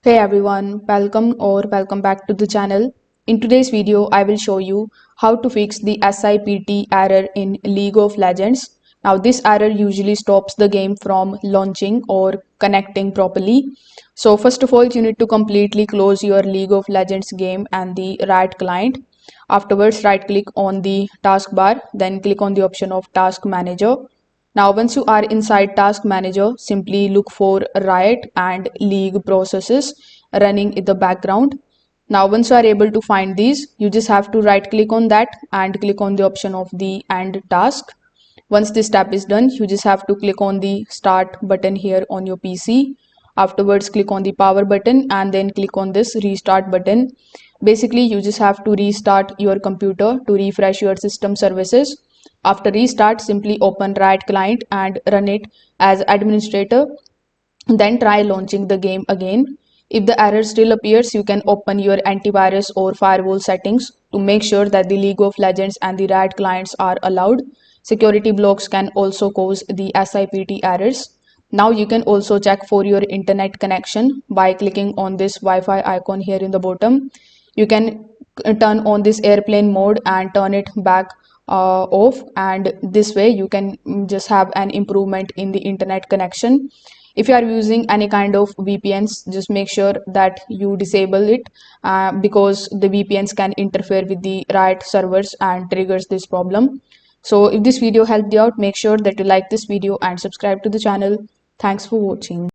Hey everyone, welcome back to the channel. In today's video, I will show you how to fix the SIPT error in League of Legends. Now this error usually stops the game from launching or connecting properly. So first of all, you need to completely close your League of Legends game and the Riot client. Afterwards, right click on the taskbar, then click on the option of Task Manager. Now, once you are inside Task Manager, simply look for Riot and League processes running in the background. Now, once you are able to find these, you just have to right click on that and click on the option of the End Task. Once this step is done, you just have to click on the Start button here on your PC. Afterwards, click on the Power button and then click on this Restart button. Basically, you just have to restart your computer to refresh your system services. After restart, simply open Riot Client and run it as administrator. Then try launching the game again. If the error still appears, you can open your antivirus or firewall settings to make sure that the League of Legends and the Riot clients are allowed. Security blocks can also cause the SIPT errors. Now you can also check for your internet connection by clicking on this Wi-Fi icon here in the bottom. You can turn on this airplane mode and turn it back off, and this way you can just have an improvement in the internet connection. If you are using any kind of VPNs, just make sure that you disable it because the VPNs can interfere with the Riot servers and triggers this problem. So if this video helped you out, make sure that you like this video and subscribe to the channel. Thanks for watching.